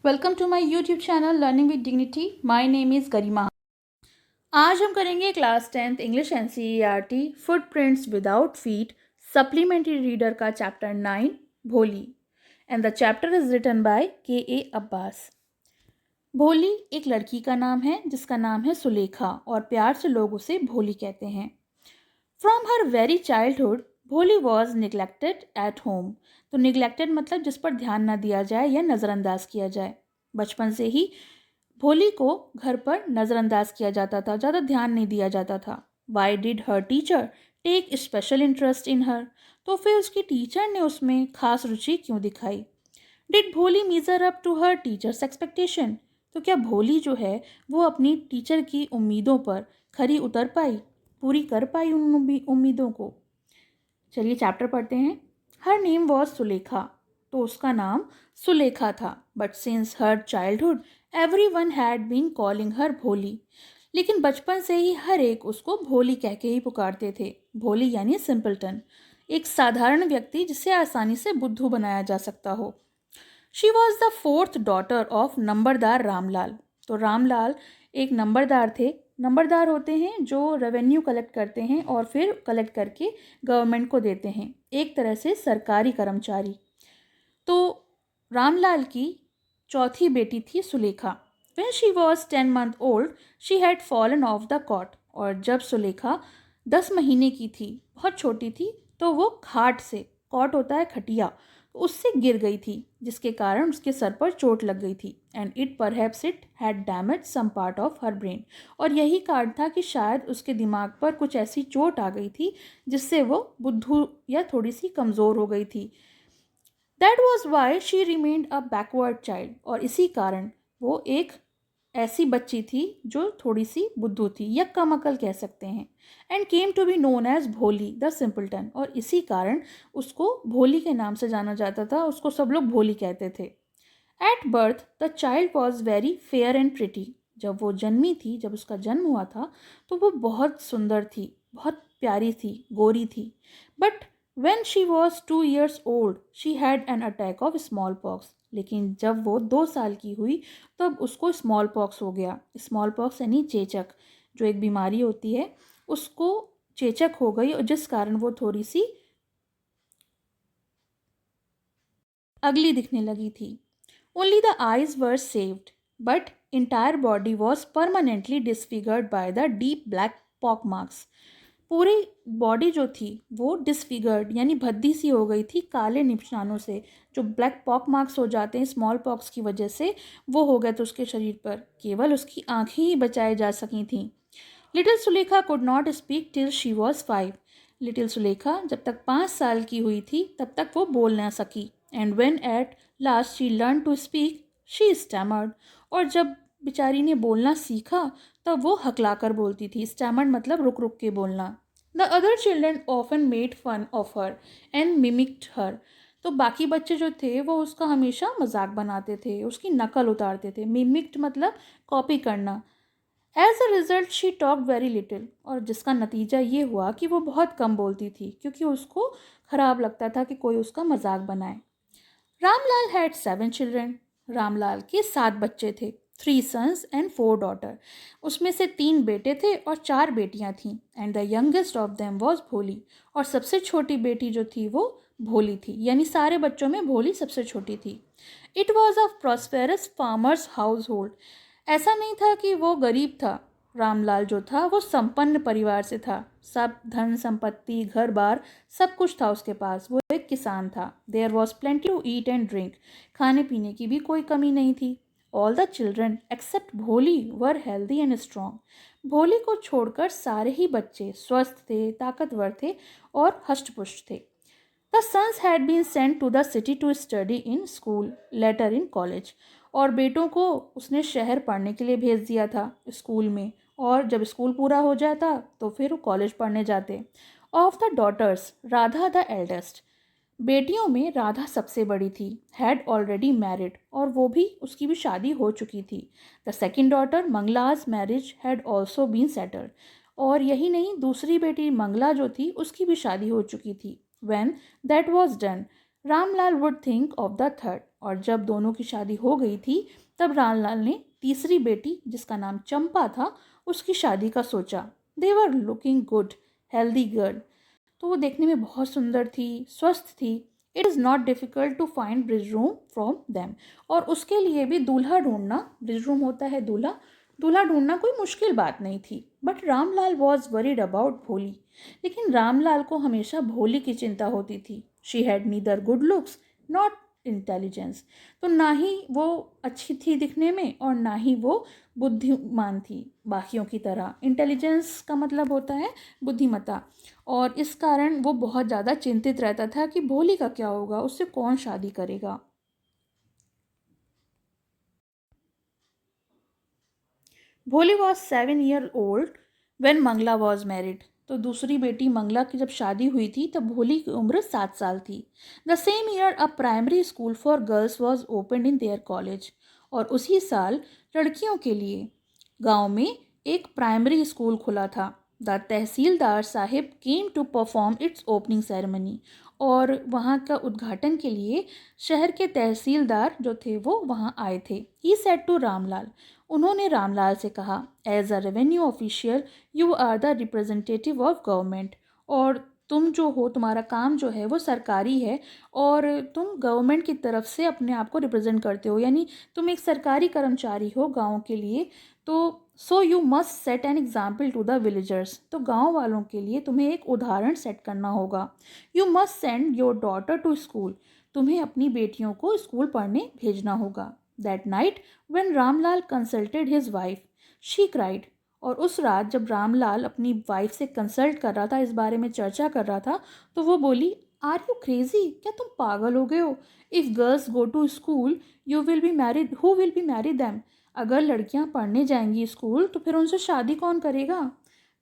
Welcome to my YouTube channel learning with dignity. My name is Garima. आज हम करेंगे class 10th English NCERT footprints without feet supplementary reader का chapter 9 Bholi and the chapter is written by K Abbas. भोली एक लड़की का नाम है जिसका नाम है सुलेखा और प्यार से लोग उसे भोली कहते हैं। फ्रॉम हर वेरी चाइल्डहुड भोली वॉज निगलेक्टेड एट होम। तो निगलेक्टेड मतलब जिस पर ध्यान ना दिया जाए या नज़रअंदाज किया जाए। बचपन से ही भोली को घर पर नज़रअंदाज किया जाता था, ज़्यादा ध्यान नहीं दिया जाता था। Why did her teacher take special interest in her. तो फिर उसकी टीचर ने उसमें खास रुचि क्यों दिखाई। Did Bholi measure up to her teacher's expectation. तो क्या भोली जो है वो अपनी टीचर की उम्मीदों पर खरी उतर पाई, पूरी कर पाई उन उम्मीदों को। चलिए चैप्टर पढ़ते हैं। Her name was Sulekha. तो उसका नाम सुलेखा था। But since her childhood everyone had been calling her Bholi. लेकिन बचपन से ही हर एक उसको भोली कह के ही पुकारते थे। भोली यानी सिंपलटन, एक साधारण व्यक्ति जिसे आसानी से बुद्धू बनाया जा सकता हो। She was the fourth daughter of numberdar Ramlal. तो रामलाल एक नंबरदार थे। नंबरदार होते हैं जो रेवेन्यू कलेक्ट करते हैं और फिर कलेक्ट करके गवर्नमेंट को देते हैं, एक तरह से सरकारी कर्मचारी। तो रामलाल की चौथी बेटी थी Sulekha. When she was 10 months old, she had fallen off the cot। और जब सुलेखा 10 महीने की थी, बहुत छोटी थी, तो वो खाट से, कॉट होता है खटिया, उससे गिर गई थी, जिसके कारण उसके सर पर चोट लग गई थी। And it perhaps it had damage some part of her brain. और यही कारण था कि शायद उसके दिमाग पर कुछ ऐसी चोट आ गई थी जिससे वो बुद्धू या थोड़ी सी कमज़ोर हो गई थी। That was why she remained a backward child. और इसी कारण वो एक ऐसी बच्ची थी जो थोड़ी सी बुद्धू थी या कम अकल कह सकते हैं। And came to be known as Bholi the simpleton. और इसी कारण उसको भोली के नाम से जाना जाता था, उसको सब लोग भोली कहते थे। At birth the child was very fair and pretty. जब वो जन्मी थी, जब उसका जन्म हुआ था, तो वो बहुत सुंदर थी, बहुत प्यारी थी, गोरी थी। But when she was 2 years old, she had an attack of small pox। लेकिन जब वो 2 साल की हुई तब उसको स्मॉल पॉक्स हो गया। स्मॉल पॉक्स यानी चेचक, जो एक बीमारी होती है, उसको चेचक हो गई और जिस कारण वो थोड़ी सी अगली दिखने लगी थी। Only the eyes were saved but entire body was permanently disfigured by the deep black pock marks. पूरी बॉडी जो थी वो डिसफिगर्ड यानी भद्दी सी हो गई थी काले निशानों से। जो ब्लैक पॉक मार्क्स हो जाते हैं स्मॉल पॉक्स की वजह से, वो हो गए थे उसके शरीर पर। केवल उसकी आंखें ही बचाई जा सकी थीं। Little Sulekha could not speak till she was 5। Little Sulekha जब तक 5 साल की हुई थी तब तक वो बोल ना सकी। And when at last she learn to speak she stammered. और जब बेचारी ने बोलना सीखा तब वो हकलाकर बोलती थी। स्टैमर्ड मतलब रुक रुक के बोलना। The other children often made fun of her and mimicked her. तो बाकी बच्चे जो थे वो उसका हमेशा मजाक बनाते थे, उसकी नकल उतारते थे। मिमिक्ड मतलब कॉपी करना। As a result she talk very little. और जिसका नतीजा ये हुआ कि वो बहुत कम बोलती थी क्योंकि उसको खराब लगता था कि कोई उसका मजाक बनाए। Ramlal had 7 children. रामलाल के 7 बच्चे थे। 3 सन्स एंड 4 डॉटर। उसमें से 3 बेटे थे और 4 बेटियां थीं। And the youngest of them was भोली। और सबसे छोटी बेटी जो थी वो भोली थी, यानी सारे बच्चों में भोली सबसे छोटी थी। It was a prosperous farmers house hold. ऐसा नहीं था कि वो गरीब था। रामलाल जो था वो संपन्न परिवार से था। सब धन संपत्ति घर बार सब कुछ था उसके पास। वो एक किसान था। There was plenty to eat and drink. खाने पीने की भी कोई कमी नहीं थी। ऑल द चिल्ड्रन एक्सेप्ट भोली वर हेल्दी एंड स्ट्रॉन्ग। भोली को छोड़कर सारे ही बच्चे स्वस्थ थे, ताकतवर थे और हष्ट-पुष्ट थे। The sons had been sent to the city to study in school, later in college। और बेटों को उसने शहर पढ़ने के लिए भेज दिया था स्कूल में, और जब स्कूल पूरा हो जाता तो फिर वो कॉलेज पढ़ने जाते। Of the daughters Radha the eldest. बेटियों में राधा सबसे बड़ी थी। Had already married. और वो भी, उसकी भी शादी हो चुकी थी। The second daughter Mangala's marriage had also been settled. और यही नहीं, दूसरी बेटी मंगला जो थी उसकी भी शादी हो चुकी थी। When that was done, Ramlal would think of the third। और जब दोनों की शादी हो गई थी तब रामलाल ने तीसरी बेटी, जिसका नाम चंपा था, उसकी शादी का सोचा। They were looking good, healthy girl. तो वो देखने में बहुत सुंदर थी, स्वस्थ थी। It is not difficult to find bridegroom from them. और उसके लिए भी दूल्हा ढूंढना, ब्रिज रूम होता है दूल्हा, दूल्हा ढूंढना कोई मुश्किल बात नहीं थी। But Ramlal was worried about भोली। लेकिन रामलाल को हमेशा भोली की चिंता होती थी। She had neither good looks not intelligence. तो ना ही वो अच्छी थी दिखने में और ना ही वो बुद्धिमान थी बाकियों की तरह। इंटेलिजेंस का मतलब होता है बुद्धिमत्ता। और इस कारण वो बहुत ज़्यादा चिंतित रहता था कि भोली का क्या होगा, उससे कौन शादी करेगा। Bholi was 7 year old when Mangala was married. तो दूसरी बेटी मंगला की जब शादी हुई थी तब भोली की उम्र 7 साल थी। The same year a primary school for girls was open in their college. और उसी साल लड़कियों के लिए गांव में एक प्राइमरी स्कूल खुला था। The tahsildar sahib came to perform its opening ceremony. और वहाँ का उद्घाटन के लिए शहर के तहसीलदार जो थे वो वहाँ आए थे। He said to Ramlal. उन्होंने रामलाल से कहा, as a revenue official you are the representative of government. और तुम जो हो, तुम्हारा काम जो है वो सरकारी है और तुम गवर्नमेंट की तरफ से अपने आप को रिप्रेजेंट करते हो, यानी तुम एक सरकारी कर्मचारी हो गाँव के लिए। तो so you must set an example to the villagers. तो गाँव वालों के लिए तुम्हें एक उदाहरण सेट करना होगा। You must send your daughter to school. तुम्हें अपनी बेटियों को स्कूल पढ़ने भेजना होगा। That night when Ramlal consulted his wife she cried. और उस रात जब रामलाल अपनी वाइफ से कंसल्ट कर रहा था, इस बारे में चर्चा कर रहा था, तो वो बोली, आर यू क्रेजी? क्या तुम पागल हो गए हो? If girls go to school you will be married, who will be married them? अगर लड़कियां पढ़ने जाएंगी स्कूल तो फिर उनसे शादी कौन करेगा?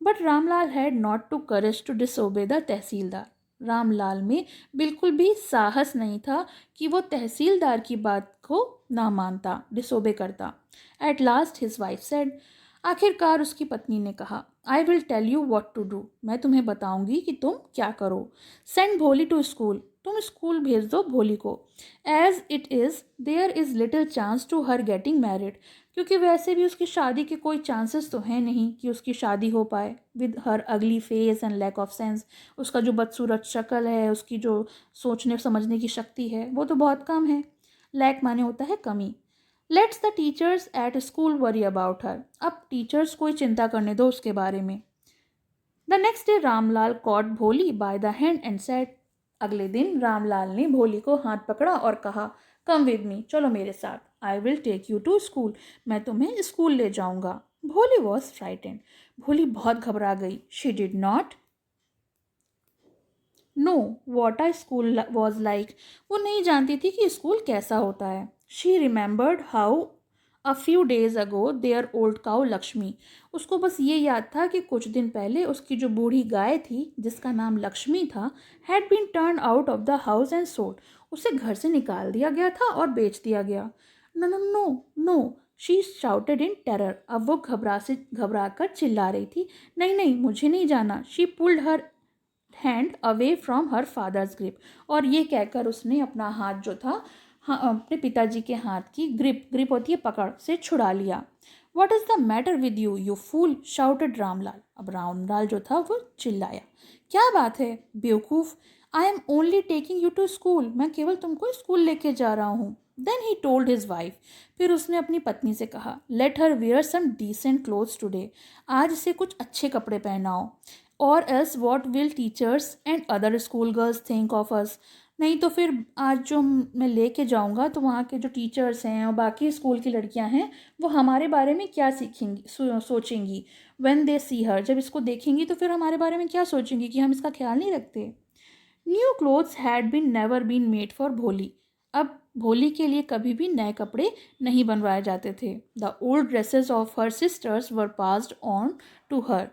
But Ramlal had not to courage to disobey the tahsildar. Ramlal में बिल्कुल भी साहस नहीं था कि वो तहसीलदार की बात को ना मानता, डिसोबे करता। At last his wife said. आखिरकार उसकी पत्नी ने कहा, I will tell you what to do. मैं तुम्हें बताऊंगी कि तुम क्या करो। सेंड भोली टू स्कूल। तुम स्कूल भेज दो भोली को। As it is there is little chance to her getting married. क्योंकि वैसे भी उसकी शादी के कोई चांसेस तो हैं नहीं कि उसकी शादी हो पाए with her ugly face and lack of sense. उसका जो बदसूरत शक्ल है, उसकी जो सोचने समझने की शक्ति है, वो तो बहुत कम है। लैक माने होता है कमी। Let's the teachers at school worry about her. अब टीचर्स कोई चिंता करने दो उसके बारे में। The next day Ramlal caught Bholi by the hand and said. अगले दिन रामलाल ने भोली को हाथ पकड़ा और कहा, कम विद मी, चलो मेरे साथ। I will take you to school. मैं तुम्हें स्कूल ले जाऊंगा। भोली वॉज फ्राइटेंड। भोली बहुत घबरा गई। She did not know what a school was like. वो नहीं जानती थी कि स्कूल कैसा होता है। She remembered how a few days ago their old cow Lakshmi. उसको बस ये याद था कि कुछ दिन पहले उसकी जो बूढ़ी गाय थी, जिसका नाम लक्ष्मी था, had been turn out of the house and sold. उसे घर से निकाल दिया गया था और बेच दिया गया। No no no no, she shouted in terror. अब वो घबरा कर चिल्ला रही थी, नहीं नहीं, मुझे नहीं जाना। She pulled her hand away from her father's grip. और ये कहकर उसने अपना हाथ जो था, हाँ, अपने पिताजी के हाथ की ग्रिप, ग्रिप होती है पकड़, से छुड़ा लिया। What is the matter with you you fool? Shouted Ramlal. अब रामलाल जो था वो चिल्लाया, क्या बात है बेवकूफ़? I am only taking you to school. मैं केवल तुमको स्कूल लेके जा रहा हूँ। Then he told his wife. फिर उसने अपनी पत्नी से कहा, let her wear some decent clothes today. आज इसे कुछ अच्छे कपड़े पहनाओ। Or else what will teachers and other school girls think of us. नहीं तो फिर आज जो मैं लेके जाऊंगा तो वहाँ के जो टीचर्स हैं और बाकी स्कूल की लड़कियां हैं वो हमारे बारे में क्या सीखेंगी, सोचेंगी। व्हेन दे सी हर, जब इसको देखेंगी तो फिर हमारे बारे में क्या सोचेंगी कि हम इसका ख्याल नहीं रखते। New clothes had been never been made for Bholi. अब भोली के लिए कभी भी नए कपड़े नहीं बनवाए जाते थे। The old dresses of her sisters were passed on to her.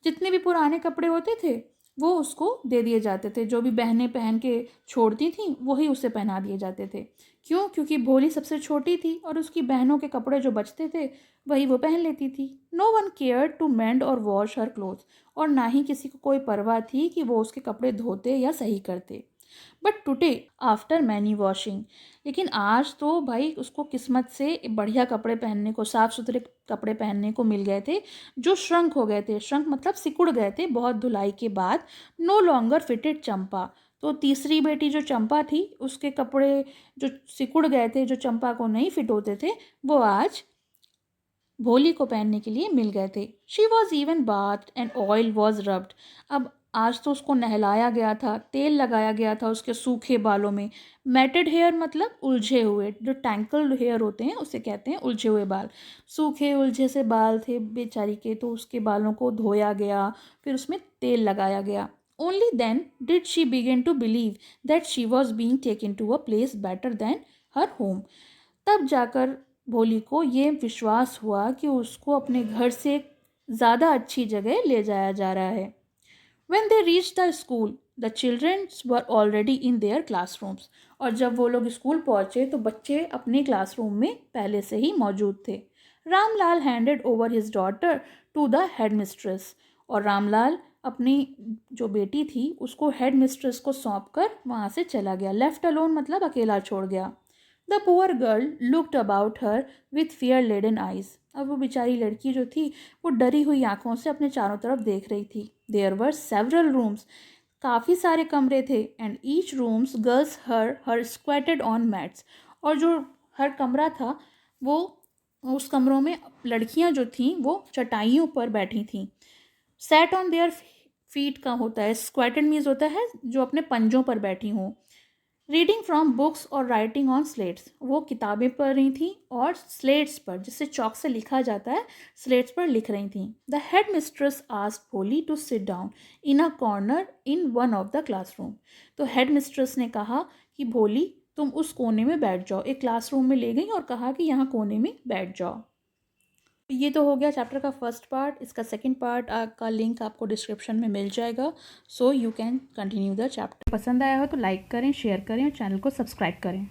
जितने भी पुराने कपड़े होते थे वो उसको दे दिए जाते थे। जो भी बहनें पहन के छोड़ती थीं वही उसे पहना दिए जाते थे। क्यों? क्योंकि भोली सबसे छोटी थी और उसकी बहनों के कपड़े जो बचते थे वही वो पहन लेती थी। No one care to mend or wash her cloth. और ना ही किसी को कोई परवाह थी कि वो उसके कपड़े धोते या सही करते। But today after many washing, लेकिन आज तो भाई उसको किस्मत से बढ़िया कपड़े पहनने को, साफ़ सुथरे कपड़े पहनने को मिल गए थे जो श्रंक हो गए थे। श्रंक मतलब सिकुड़ गए थे बहुत धुलाई के बाद। नो लॉन्गर फिटेड चंपा, तो तीसरी बेटी जो चंपा थी उसके कपड़े जो सिकुड़ गए थे, जो चंपा को नहीं फिट होते थे, वो आज भोली को पहनने के लिए मिल गए थे। She was even bath and oil was rubbed, अब आज तो उसको नहलाया गया था, तेल लगाया गया था उसके सूखे बालों में। मैटेड हेयर मतलब उलझे हुए, जो टैंकल्ड हेयर होते हैं उसे कहते हैं उलझे हुए बाल। सूखे उलझे से बाल थे बेचारी के, तो उसके बालों को धोया गया, फिर उसमें तेल लगाया गया। Only then did she begin to believe that she was being taken to a place better than her home, तब जाकर भोली को ये विश्वास हुआ कि उसको अपने घर से ज़्यादा अच्छी जगह ले जाया जा रहा है। When they reached the school, the children were already in their classrooms. और जब वो लोग स्कूल पहुँचे तो बच्चे अपने क्लासरूम में पहले से ही मौजूद थे। Ramlal handed over his daughter to the head mistress, और रामलाल अपनी जो बेटी थी उसको हेड मिस्ट्रेस को सौंप कर वहाँ से चला गया। लेफ्ट अलोन मतलब अकेला छोड़ गया। The poor girl looked about her with fear laden eyes, अब वो बेचारी लड़की जो थी वो डरी हुई आंखों से अपने चारों तरफ देख रही थी। देयर वर सेवरल रूम्स, काफ़ी सारे कमरे थे। And each rooms girls her squatted on mats, और जो हर कमरा था वो उस कमरों में लड़कियां जो थीं वो चटाइयों पर बैठी थीं। सेट ऑन देयर फीट का होता है, स्क्वेटेड मीन्स होता है जो अपने पंजों पर बैठी हों। रीडिंग फ्रॉम बुक्स और राइटिंग ऑन स्लेट्स, वो किताबें पढ़ रही थी और स्लेट्स पर, जिससे चौक से लिखा जाता है, स्लेट्स पर लिख रही थी। The head mistress asked Bholi to sit down in a corner in one of the classroom, तो हेड मिस्ट्रेस ने कहा कि भोली तुम उस कोने में बैठ जाओ। एक क्लासरूम में ले गई और कहा कि यहाँ कोने में बैठ जाओ। ये तो हो गया चैप्टर का फर्स्ट पार्ट। इसका सेकंड पार्ट का लिंक आपको डिस्क्रिप्शन में मिल जाएगा, so you can continue the chapter. पसंद आया हो तो लाइक करें, शेयर करें और चैनल को सब्सक्राइब करें।